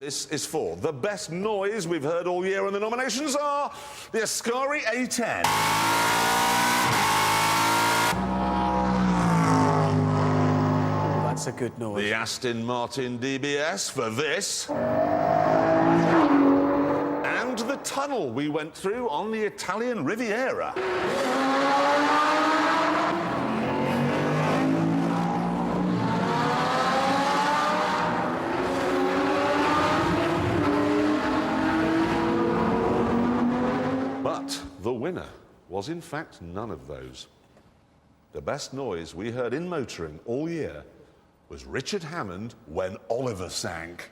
This is for the best noise we've heard all year, and the nominations are the Ascari A10. That's a good noise. The Aston Martin DBS for this. And the tunnel we went through on the Italian Riviera. But the winner was in fact none of those. The best noise we heard in motoring all year was Richard Hammond when Oliver sank.